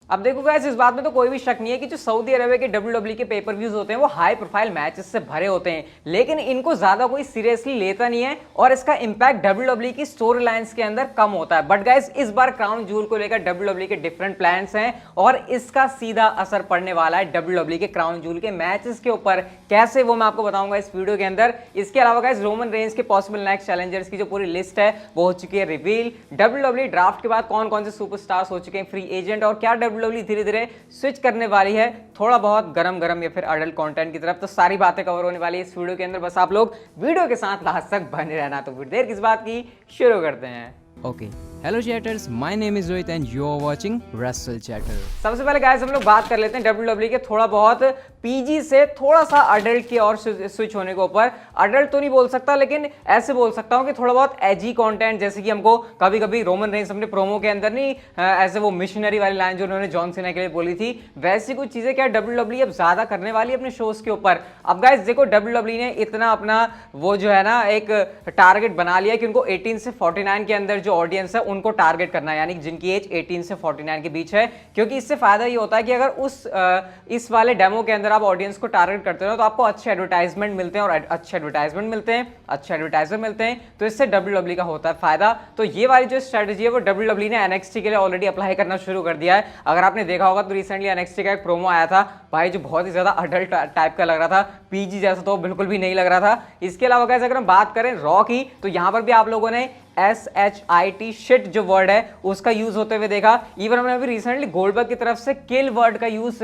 अब देखो गाइस, इस बात में तो कोई भी शक नहीं है कि जो सऊदी अरेबिया के WWE के पेपर व्यूज होते हैं वो हाई प्रोफाइल मैचेस से भरे होते हैं, लेकिन इनको ज्यादा कोई सीरियसली लेता नहीं है और इसका इंपैक्ट WWE की स्टोरी लाइंस के अंदर कम होता है। बट गाइस, इस बार क्राउन जूल को लेकर WWE के डिफरेंट प्लान्स हैं और इसका सीधा असर पड़ने वाला है WWE के क्राउन जूल के मैचेस के ऊपर। कैसे, वो मैं आपको बताऊंगा इस वीडियो के अंदर। इसके अलावा गाइस, रोमन रेंज के पॉसिबल नेक्स्ट चैलेंजर्स की जो पूरी लिस्ट है वो हो चुकी है रिवील। WWE ड्राफ्ट के बाद कौन कौन से सुपरस्टार्स हो चुके हैं फ्री एजेंट, और क्या WWE धीरे धीरे स्विच करने वाली है थोड़ा बहुत गरम गरम या फिर अडल्ट कंटेंट की तरफ। तो सारी बातें कवर होने वाली है इस वीडियो के अंदर, बस आप लोग वीडियो के साथ लास्ट तक बने रहना। तो फिर देर किस बात की, शुरू करते हैं। Okay. Hello chatters, my name is Rohit and you are watching Wrestle Chatter. सबसे पहले गाइस हम लोग बात कर लेते हैं WWE के थोड़ा बहुत पीजी से थोड़ा सा अडल्ट की और स्विच होने के ऊपर। अडल्ट तो नहीं बोल सकता, लेकिन ऐसे बोल सकता हूं कि थोड़ा बहुत एजी कंटेंट, जैसे कि हमको कभी कभी रोमन रेंज अपने प्रोमो के अंदर नहीं ऐसे वो मिशनरी वाली लाइन जो उन्होंने जॉन सीना के लिए बोली थी, वैसी कुछ चीजें क्या WWE अब ज्यादा करने वाली है अपने शोज के ऊपर। अब गाइस देखो, WWE ने इतना अपना वो जो है ना एक टारगेट बना लिया कि उनको 18 से 49 के अंदर जो ऑडियंस है उनको टारगेट करना है, यानी जिनकी एज 18 से 49 के बीच है। क्योंकि इससे फायदा ये होता है कि अगर इस वाले डेमो के अंदर आप ऑडियंस को टारगेट करते हो तो आपको अच्छे एडवर्टाइजमेंट मिलते हैं, और अच्छे एडवर्टाइजमेंट मिलते हैं तो इससे WWE का होता है फायदा। तो ये वाली जो स्ट्रेटजी है वो WWE ने NXT के लिए ऑलरेडी अप्लाई करना शुरू कर दिया है। अगर आपने देखा होगा तो रिसेंटली NXT का एक प्रोमो आया था भाई, जो बहुत ही ज्यादा अडल्ट टाइप का लग रहा था, पीजी जैसा तो बिल्कुल भी नहीं लग रहा था। इसके अलावा कैसे अगर हम बात करें रॉ की, तो यहां पर भी आप लोगों ने SHIT शिट जो वर्ड है उसका यूज होते हुए देखा। इवन हमने अभी रिसेंटली गोल्डबर्ग की तरफ से किल वर्ड का यूज,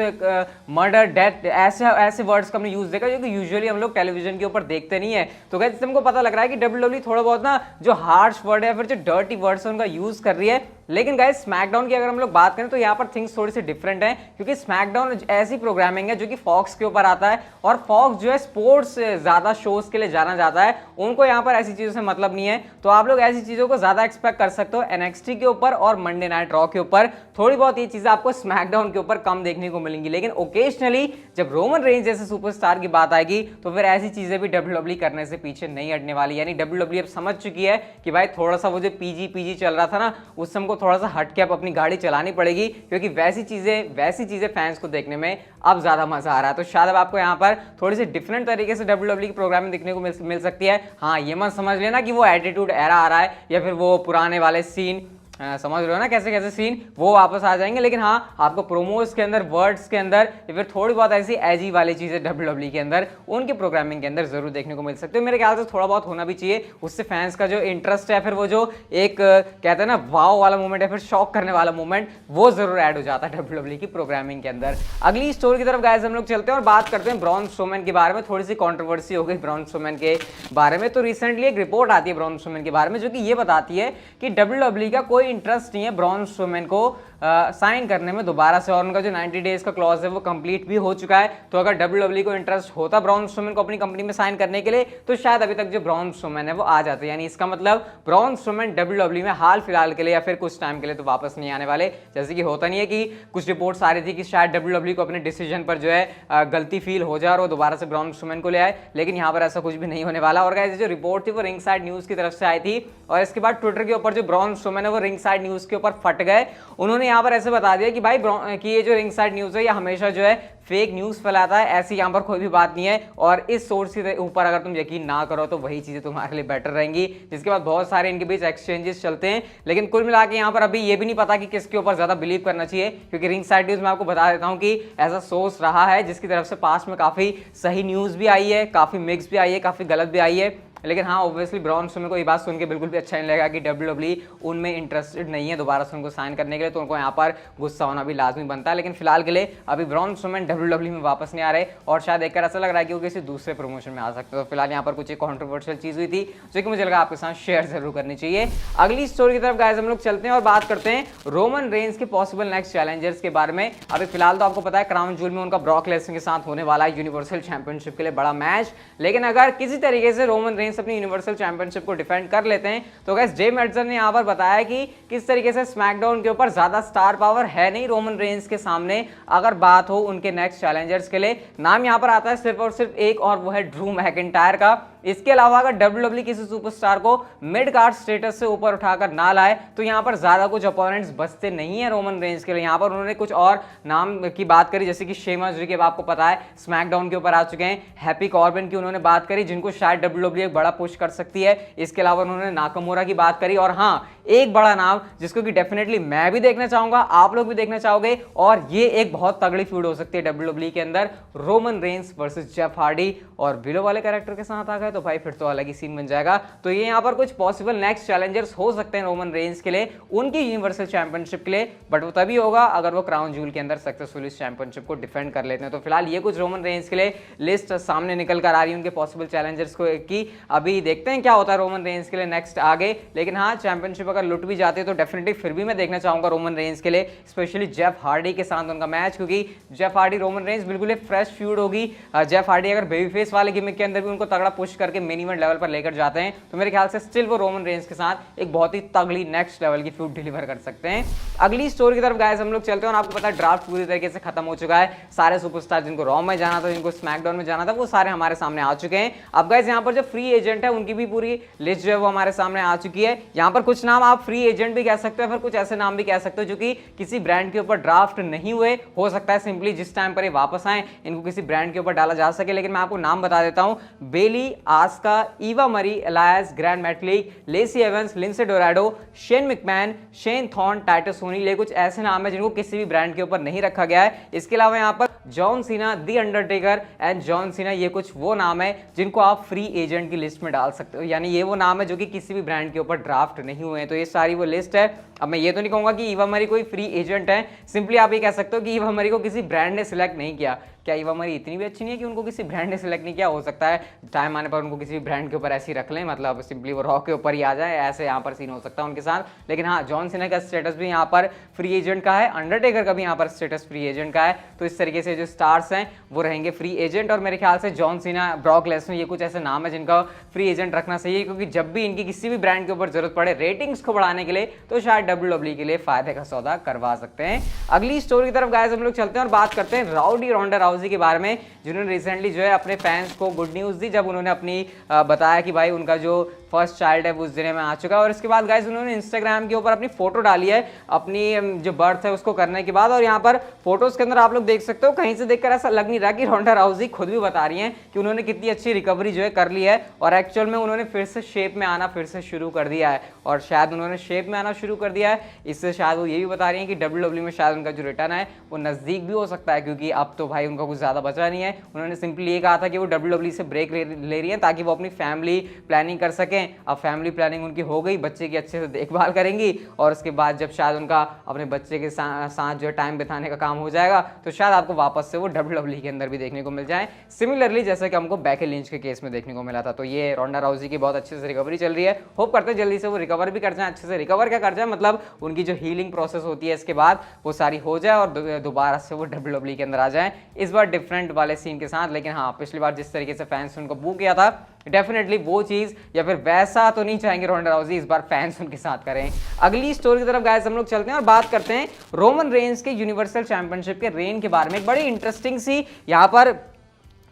मर्डर, डेथ, ऐसे वर्ड्स का हमने यूज देखा जो कि यूजुअली हम लोग टेलीविजन के ऊपर देखते नहीं है। तो गाइस हमको पता लग रहा है कि WWE थोड़ा बहुत ना जो हार्श वर्ड है फिर जो डर्टी वर्ड्स है उनका यूज कर रही है। लेकिन गाइस स्मैकडाउन की अगर हम लोग बात करें तो यहाँ पर थिंग्स थोड़ी सी डिफरेंट है, क्योंकि स्मैकडाउन ऐसी प्रोग्रामिंग है जो कि फॉक्स के ऊपर आता है, और फॉक्स जो है स्पोर्ट्स ज्यादा शोज के लिए जाना जाता है, उनको यहाँ पर ऐसी चीजों से मतलब नहीं है। तो आप लोग ऐसी चीजों को ज्यादा एक्सपेक्ट कर सकते हो NXT के ऊपर और मंडे नाइट रॉ के ऊपर। थोड़ी बहुत ये चीजें आपको स्मैकडाउन के ऊपर कम देखने को मिलेंगी, लेकिन ओकेजनली जब रोमन रेंज जैसे सुपरस्टार की बात आएगी तो फिर ऐसी चीजें भी WWE करने से पीछे नहीं हटने वाली। यानी WWE अब समझ चुकी है कि भाई थोड़ा सा वो जो पीजी चल रहा था ना, उससे हमको थोड़ा सा हट के अब अपनी गाड़ी चलानी पड़ेगी, क्योंकि वैसी चीजें फैंस को देखने में अब ज्यादा मजा आ रहा है। तो शायद अब आपको यहाँ पर थोड़ी सी डिफरेंट तरीके से WWE की प्रोग्रामिंग देखने को मिल सकती है। हाँ, ये मत समझ लेना कि वो एटीट्यूड एरा आ रहा है या फिर वो पुराने वाले सीन, समझ रहे हो ना कैसे कैसे सीन वो वापस आ जाएंगे। लेकिन हाँ, आपको प्रोमोज के अंदर, वर्ड्स के अंदर या फिर थोड़ी बहुत ऐसी एजी वाली चीजें WWE के अंदर उनकी प्रोग्रामिंग के अंदर जरूर देखने को मिल सकते हो। मेरे ख्याल से थोड़ा बहुत होना भी चाहिए, उससे फैंस का जो इंटरेस्ट है, फिर वो जो एक कहते हैं ना वाव वाला मोमेंट है, फिर शॉक करने वाला मोमेंट, वो जरूर ऐड हो जाता है WWE की प्रोग्रामिंग के अंदर। अगली स्टोरी की तरफ गाइस हम लोग चलते हैं और बात करते हैं ब्रॉन स्ट्रोमैन के बारे में। थोड़ी सी कॉन्ट्रोवर्सी हो गई ब्रॉन स्ट्रोमैन के बारे में। तो रिसेंटली एक रिपोर्ट आती है ब्रॉन स्ट्रोमैन के बारे में जो कि ये बताती है कि WWE का कोई इंटरेस्ट नहीं है ब्रॉन स्ट्रोमैन को साइन करने में दोबारा से, और उनका जो 90 डेज का क्लॉज है वो कंप्लीट भी हो चुका है। तो अगर WWE को इंटरेस्ट होता ब्रॉन स्ट्रोमैन को अपनी कंपनी में साइन करने के लिए, तो शायद अभी तक जो ब्रॉन स्ट्रोमैन है वो आ जाते। यानी इसका मतलब ब्रॉन स्ट्रोमैन WWE में हाल फिलहाल के लिए या फिर कुछ टाइम के लिए तो वापस नहीं आने वाले। जैसे कि होता नहीं है कि कुछ रिपोर्ट्स आ रही थी कि शायद WWE को अपने डिसीजन पर जो है गलती फील हो जाए और वो दोबारा से ब्रॉन स्ट्रोमैन को ले आए, लेकिन यहाँ पर ऐसा कुछ भी नहीं होने वाला। और गाइस जो रिपोर्ट थी वो रिंग साइड न्यूज की तरफ से आई थी, और इसके बाद ट्विटर के ऊपर जो ब्रॉन स्ट्रोमैन है वो रिंग साइड न्यूज के ऊपर फट गए। उन्होंने यहाँ पर ऐसे बता दिया कि भाई कि ये जो रिंग साइड न्यूज है ये हमेशा जो है फेक न्यूज फैलाता है, ऐसी यहाँ पर कोई भी बात नहीं है, और इस सोर्स के ऊपर अगर तुम यकीन ना करो तो वही चीजें तुम्हारे लिए बेटर रहेंगी। जिसके बाद बहुत सारे इनके बीच एक्सचेंजेस चलते हैं, लेकिन कुल मिला के यहाँ पर अभी ये भी नहीं पता कि किसके ऊपर ज्यादा बिलीव करना चाहिए, क्योंकि रिंग साइड न्यूज में आपको बता देता हूँ कि ऐसा सोर्स रहा है जिसकी तरफ से पास में काफी सही न्यूज भी आई है, काफी मिक्स भी आई है, काफी गलत भी आई है। लेकिन हाँ, ऑब्वियसली ब्रॉन स्ट्रोमैन को ये बात सुन के बिल्कुल भी अच्छा नहीं लगेगा कि WWE उनमें इंटरेस्टेड नहीं है दोबारा से उनको साइन करने के लिए, तो उनको यहाँ पर गुस्सा होना भी लाजमी बनता है। लेकिन फिलहाल के लिए अभी ब्रॉन स्ट्रोमैन WWE में वापस नहीं आ रहे, और शायद देखकर ऐसा लग रहा है कि वो किसी दूसरे प्रमोशन में आ सकते हैं। तो फिलहाल यहाँ पर कुछ एक कॉन्ट्रोवर्शियल चीज हुई थी जो कि मुझे लगा आपके साथ शेयर जरूर करनी चाहिए। अगली स्टोरी की तरफ गाइस हम लोग चलते हैं और बात करते हैं रोमन रेंज के पॉसिबल नेक्स्ट चैलेंजर्स के बारे में। अभी फिलहाल तो आपको पता है क्राउन जूल में उनका ब्रॉक लेसनर के साथ होने वाला है यूनिवर्सल चैंपियनशिप के लिए बड़ा मैच। लेकिन अगर किसी तरीके से रोमन रेंज अपनी यूनिवर्सल चैंपियनशिप को डिफेंड कर लेते हैं तो गाइस जे मेडजर ने यहां पर बताया कि किस तरीके से स्मैकडाउन के ऊपर ज्यादा स्टार पावर है नहीं रोमन रेंज के सामने अगर बात हो उनके नेक्स्ट चैलेंजर्स के लिए। नाम यहां पर आता है सिर्फ और सिर्फ एक, और वो है ड्रू मैकिंटायर का। इसके अलावा अगर WWE किसी सुपरस्टार को मिड कार्ड स्टेटस से ऊपर उठाकर ना लाए तो यहाँ पर ज्यादा कुछ अपोनेंट्स बचते नहीं है रोमन रेंज के लिए। यहाँ पर उन्होंने कुछ और नाम की बात करी, जैसे कि शेमस जो कि आपको पता है स्मैकडाउन के ऊपर आ चुके हैं, हैप्पी कॉर्बिन की उन्होंने बात करी जिनको शायद WWE एक बड़ा पुश कर सकती है। इसके अलावा उन्होंने नाकामोरा की बात करी, और हाँ एक बड़ा नाम जिसको कि डेफिनेटली मैं भी देखना चाहूंगा, आप लोग भी देखना चाहोगे, और ये एक बहुत तगड़ी फ्यूड हो सकती है WWE के अंदर, Roman Reigns versus Jeff Hardy. और विलो वाले कैरेक्टर के साथ आ गए तो भाई फिर तो अलग ही सीन बन जाएगा। तो ये यहाँ पर कुछ पॉसिबल नेक्स्ट चैलेंजर्स हो सकते हैं रोमन रेंज के लिए, उनकी यूनिवर्सल चैंपियनशिप के लिए, बट वो तभी होगा अगर वो क्राउन जूल के अंदर सक्सेसफुली इस चैंपियनशिप को डिफेंड कर लेते हैं। तो फिलहाल ये कुछ रोमन रेंज के लिए लिस्ट सामने निकल कर आ रही है उनके पॉसिबल चैलेंजर्स को की। अभी देखते हैं क्या होता है रोमन रेंज के लिए नेक्स्ट आगे, लेकिन हाँ चैंपियनशिप अगर लुट भी जाते हैं तो डेफिनेटली फिर भी मैं देखना चाहूंगा रोमन रेंज के लिए स्पेशली जेफ हार्डी के साथ उनका मैच, क्योंकि जेफ हार्डी रोमन रेंज बिल्कुल एक फ्रेश फ्यूड होगी। जेफ हार्डी अगर बेबी फेस वाले गिमिक के अंदर भी उनको तगड़ा पुश करके मिन इवेंट लेवल पर लेकर जाते हैं तो मेरे ख्याल से स्टिल वो रोमन रेंज के साथ एक बहुत ही तगड़ी नेक्स्ट लेवल की फ्यूड डिलीवर कर सकते हैं। अगली स्टोरी की तरफ गाइस हम लोग चलते हैं, और आपको पता है ड्राफ्ट पूरी तरीके से खत्म हो चुका है। सारे सुपरस्टार जिनको रॉ में जाना था, जिनको स्मैकडाउन में जाना था, वो सारे हमारे सामने आ चुके हैं। अब गाइस यहाँ पर जो फ्री एजेंट है उनकी भी पूरी लिस्ट जो है वो हमारे सामने आ चुकी है। यहाँ पर कुछ नाम आप फ्री एजेंट भी कह सकते हो, फिर कुछ ऐसे नाम भी कह सकते हो जो कि किसी ब्रांड के ऊपर ड्राफ्ट नहीं हुए, हो सकता है सिंपली जिस टाइम पर ये वापस आए इनको किसी ब्रांड के ऊपर डाला जा सके। लेकिन मैं आपको नाम बता देता हूं, बेली, Asuka, Eva Marie, Elias, Gran Metalik, Lacey Evans, Lince Dorado, Shane McMahon, Shane Thorn, Titus O'Neil, ये कुछ ऐसे नाम है जिनको किसी भी ब्रांड के ऊपर नहीं रखा गया है। इसके अलावा यहाँ पर John Cena, the Undertaker and John Cena, ये कुछ वो नाम है जिनको आप फ्री एजेंट की लिस्ट में डाल सकते हो, यानी ये वो नाम है जो कि किसी भी ब्रांड के ऊपर ड्राफ्ट नहीं हुए हैं। तो ये सारी वो लिस्ट है। अब मैं ये तो नहीं कहूंगा कि ईवा मरी कोई फ्री एजेंट है, सिंपली आप ये कह सकते हो कि ईवा मरी को किसी ब्रांड ने सिलेक्ट नहीं किया। क्या ईवा मरी इतनी भी अच्छी नहीं है कि उनको किसी ब्रांड ने सिलेक्ट नहीं किया? हो सकता है टाइम आने पर उनको किसी ब्रांड के ऊपर ऐसे ही रख लें, मतलब सिंपली वो रॉ के ऊपर ही आ जाए, ऐसे यहाँ पर सीन हो सकता है उनके साथ। लेकिन हाँ जॉन सीना का स्टेटस भी यहाँ पर फ्री एजेंट का है, अंडरटेकर का भी यहाँ पर स्टेटस फ्री एजेंट का है। तो इस तरीके से जो स्टार्स हैं वो रहेंगे फ्री एजेंट, और मेरे ख्याल से जॉन सीना, ब्रॉक लेसनर, ये कुछ ऐसे नाम है जिनका फ्री एजेंट रखना चाहिए, क्योंकि जब भी इनकी किसी भी ब्रांड के ऊपर जरूरत पड़े रेटिंग्स को बढ़ाने के लिए तो शायद WWE के लिए फायदे का सौदा करवा सकते हैं। अगली स्टोरी की तरफ गाइस हम लोग चलते हैं और बात करते हैं राउडी रोंडा राउजी के बारे में, जिन्होंने रिसेंटली जो है अपने फैंस को गुड न्यूज़ दी जब उन्होंने अपनी बताया कि भाई उनका जो फर्स्ट चाइल्ड है वो उस दिन में आ चुका है। और इसके बाद गाइस उन्होंने इंस्टाग्राम के ऊपर अपनी फोटो डाली है अपनी जो बर्थ है उसको करने के बाद, और यहाँ पर फोटोज के अंदर आप लोग देख सकते हो, कहीं से देखकर ऐसा लग नहीं रहा कि रोंडा राउजी खुद भी बता रही हैं कि उन्होंने कितनी अच्छी रिकवरी जो है कर ली है, और एक्चुअल में उन्होंने फिर से शेप में आना फिर से शुरू कर दिया है। और शायद उन्होंने शेप में आना शुरू कर दिया है, इससे शायद वो ये भी बता रही हैं कि WWE में शायद उनका जो रिटर्न है वो नज़दीक भी हो सकता है, क्योंकि अब तो भाई उनका कुछ ज़्यादा बचा नहीं है। उन्होंने सिंपली ये कहा था कि वो WWE से ब्रेक ले रही है ताकि वो अपनी फैमिली प्लानिंग कर सकें। अब फैमिली प्लानिंग उनकी हो गई, बच्चे की अच्छे से देखभाल करेंगी, और उसके बाद जब शायद उनका अपने बच्चे के साथ जो है टाइम बिताने का काम हो जाएगा तो शायद आपको वापस से वो WWE के अंदर भी देखने को मिल जाए, सिमिलरली जैसे कि हमको बैकी लिंच के केस में देखने को मिला था। तो ये रोंडा राउजी की बहुत अच्छे से रिकवरी चल रही है, होप करते हैं जल्दी से वो रिकवर भी कर जाए, अच्छे से रिकवर क्या कर जाए, मतलब उनकी जो हीलिंग प्रोसेस होती है इसके बाद वो सारी हो जाए और दोबारा से वो WWE के अंदर आ जाए, इस बार डिफरेंट वाले सीन के साथ। लेकिन हाँ पिछली बार जिस तरीके से फैंस उनको बू किया था, डेफिनेटली वो चीज या फिर वैसा तो नहीं चाहेंगे रोंडा राउजी इस बार फैंस उनके साथ करें। अगली स्टोरी की तरफ गाइस हम लोग चलते हैं और बात करते हैं रोमन रेंज के यूनिवर्सल चैंपियनशिप के रेन के बारे में। एक बड़ी इंटरेस्टिंग सी यहाँ पर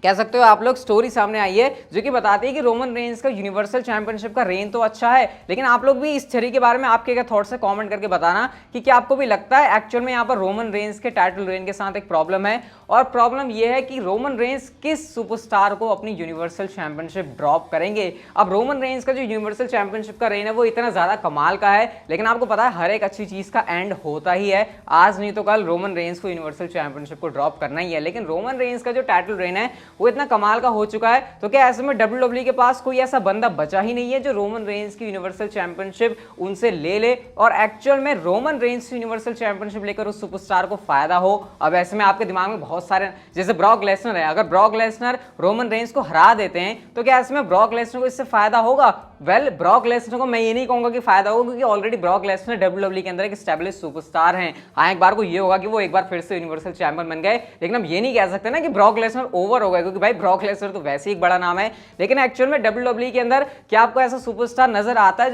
कह सकते हो आप लोग स्टोरी सामने आई है जो कि बताती है कि रोमन रेंज का यूनिवर्सल चैंपियनशिप का रेन तो अच्छा है, लेकिन आप लोग भी इस थ्योरी के बारे में आपके क्या थॉट्स है कमेंट करके बताना कि क्या आपको भी लगता है एक्चुअल में यहाँ पर रोमन रेंज के टाइटल रेन के साथ एक प्रॉब्लम है, और प्रॉब्लम यह है कि रोमन रेंज किस सुपरस्टार को अपनी यूनिवर्सल चैंपियनशिप ड्रॉप करेंगे। अब रोमन रेंज का जो यूनिवर्सल चैंपियनशिप का रेन है वो इतना ज्यादा कमाल का है, लेकिन आपको पता है हर एक अच्छी चीज का एंड होता ही है, आज नहीं तो कल रोमन रेंज को यूनिवर्सल चैंपियनशिप को ड्रॉप करना ही है। लेकिन रोमन रेंज का जो टाइटल रेन है वो इतना कमाल का हो चुका है, तो क्या ऐसे में WWE के पास कोई ऐसा बंदा बचा ही नहीं है जो रोमन रेंज की यूनिवर्सल चैंपियनशिप उनसे ले ले और एक्चुअल में रोमन रेंज की यूनिवर्सल चैंपियनशिप लेकर उस सुपरस्टार को फायदा हो। अब ऐसे में आपके दिमाग में बहुत सारे, जैसे ब्रॉक लेसनर है, अगर ब्रॉक लेसनर रोमन रेंज को हरा देते हैं तो क्या ऐसे में ब्रॉक लेसनर को इससे फायदा होगा? वेल ब्रॉक लेसनर को मैं ये नहीं कहूंगा कि फायदा होगा, क्योंकि ऑलरेडी ब्रॉक लेसनर WWE के अंदर एक एस्टैब्लिश सुपरस्टार हैं। हाँ एक बार को ये होगा कि वो एक बार फिर से यूनिवर्सल चैंपियन बन गए, लेकिन हम ये नहीं कह सकते ना कि ब्रॉक लेसनर ओवर हो गए, क्योंकि भाई ब्रॉक लेसनर तो वैसे ही एक बड़ा नाम है। लेकिन एक्चुअल में WWE के अंदर क्या आपको ऐसा सुपरस्टार नजर आता है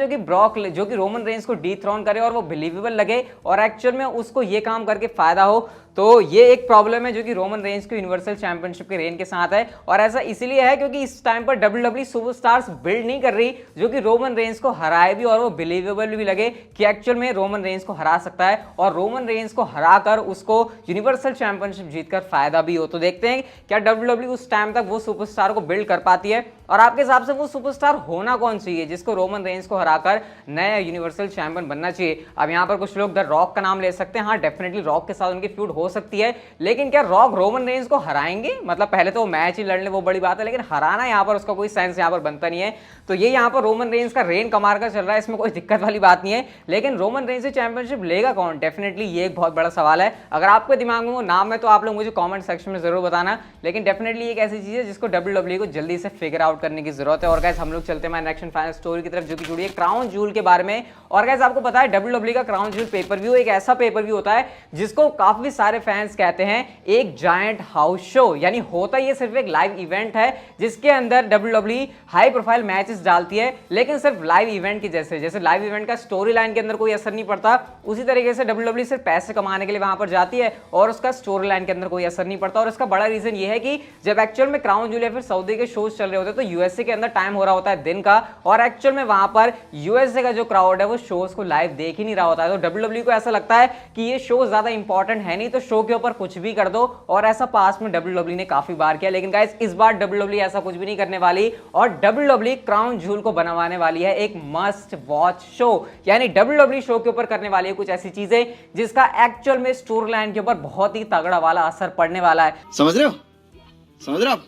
जो कि रोमन रेंज को डीथ्रोन करे और वो बिलीवेबल लगे और एक्चुअल में उसको ये काम करके फायदा हो? तो ये एक प्रॉब्लम है जो कि रोमन रेंज को यूनिवर्सल चैंपियनशिप के रेन के साथ है, और ऐसा इसलिए है क्योंकि इस टाइम पर WWE सुपरस्टार्स बिल्ड नहीं कर रही जो कि रोमन रेंज को हराए भी और वो बिलीवेबल भी लगे कि एक्चुअल में रोमन रेंज को हरा सकता है, और रोमन रेंज को हराकर उसको यूनिवर्सल चैंपियनशिप जीतकर फायदा भी हो। तो देखते हैं क्या WWE उस टाइम तक वो सुपरस्टार को बिल्ड कर पाती है, और आपके हिसाब से वो सुपरस्टार होना कौन चाहिए जिसको रोमन रेंज को हराकर नया यूनिवर्सल चैंपियन बनना चाहिए। अब यहाँ पर कुछ लोग द रॉक का नाम ले सकते हैं, हाँ डेफिनेटली रॉक के साथ उनकी फ्यूड हो सकती है, लेकिन क्या रॉक रोमन रेंज को हराएंगे? मतलब पहले तो वो मैच ही लड़ ले वो बड़ी बात है, लेकिन हराना यहाँ पर उसका कोई सेंस यहाँ पर बनता नहीं है। तो ये यहाँ पर रोमन रेंज का रेन कमार का चल रहा है, इसमें कोई दिक्कत वाली बात नहीं है, लेकिन रोमन रेंज से चैंपियनशिप लेगा कौन? डेफिनेटली ये एक बहुत बड़ा सवाल है। अगर आपके दिमाग में वो नाम है तो आप लोग मुझे कमेंट सेक्शन में जरूर बताना, लेकिन डेफिनेटली एक ऐसी चीज है जिसको WWE को जल्दी से फिगर आउट करने की जरूरत है। और गाइस हम लोग चलते हैं नेक्स्ट एंड फाइनल स्टोरी की तरफ जो कि जुड़ी है क्राउन जूल के बारे में। और गाइस आपको पता है WWE का क्राउन जूल पेपर व्यू एक ऐसा पेपर व्यू होता है जिसको काफी सारे फैंस कहते हैं एक जायंट हाउस शो, यानी होता ये सिर्फ एक लाइव इवेंट है जिसके अंदर WWE हाई प्रोफाइल मैचेस डालती है, लेकिन सिर्फ लाइव इवेंट की जैसे लाइव इवेंट का स्टोरी लाइन के अंदर कोई असर नहीं पड़ता, उसी तरीके से WWE सिर्फ पैसे कमाने के लिए वहां पर जाती है और उसका स्टोरी लाइन के अंदर कोई असर नहीं पड़ता। और इसका बड़ा रीजन ये है कि जब एक्चुअल में क्राउन जूल या फिर सऊदी के शोज चल रहे होते हैं तो यूएसए के अंदर टाइम हो रहा होता है दिन का, और एक्चुअल में वहां पर यूएसए का जो क्राउड है वो शोज को लाइव देख ही नहीं रहा होता है। तो WWE को ऐसा लगता है कि ये शो ज्यादा इंपॉर्टेंट है नहीं, तो शो के ऊपर कुछ भी कर दो, और ऐसा पास में WWE ने काफी बार किया। लेकिन गाइस इस बार WWE ऐसा कुछ भी नहीं करने वाली, और WWE क्राउन जूल को बनवाने वाली है एक मस्ट वॉच शो, यानी WWE शो के ऊपर करने वाली है कुछ ऐसी चीजें जिसका एक्चुअल में स्टोरी लाइन के ऊपर बहुत ही तगड़ा वाला असर पड़ने वाला है। समझ रहे हो? समझ रहे हो आप?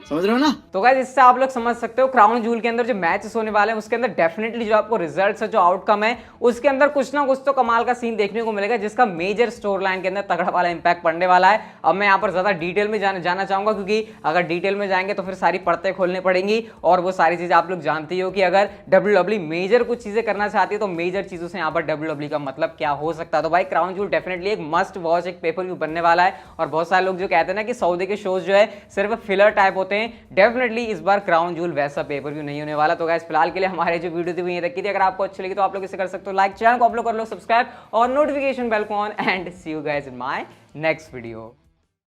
समझ रहे हो ना? तो गाइस इससे आप लोग समझ सकते हो क्राउन जूल के अंदर जो मैचेस होने वाले हैं उसके अंदर डेफिनेटली जो आपको रिजल्ट्स है, जो आउटकम है, उसके अंदर कुछ ना कुछ तो कमाल का सीन देखने को मिलेगा जिसका मेजर स्टोरी लाइन के अंदर तगड़ा वाला इंपैक्ट पड़ने वाला है। अब मैं यहाँ पर ज्यादा डिटेल में जाना चाहूंगा, क्योंकि अगर डिटेल में जाएंगे तो फिर सारी परतें खोलनी पड़ेंगी, और वो सारी चीजें आप लोग जानती हो कि अगर WWE मेजर कुछ चीजें करना चाहती है तो मेजर चीजों से यहाँ पर WWE का मतलब क्या हो सकता है। तो भाई क्राउन जूल डेफिनेटली एक मस्ट वॉच एक पेपर व्यू बनने वाला है, और बहुत सारे लोग जो कहते हैं ना कि सऊदी के शोज जो है सिर्फ फिलर टाइप होते हैं, डेफिनेटली इस बार क्राउन जूल वैसा पेपर व्यू नहीं होने वाला। तो गाइस फिलहाल के लिए हमारे जो वीडियो थी वो ये तक की थी। अगर आपको अच्छी लगी तो आप लोग इसे कर सकते हो लाइक, चैनल को आप लोग कर लो सब्सक्राइब और नोटिफिकेशन बेल को on, and see you guys in my next video.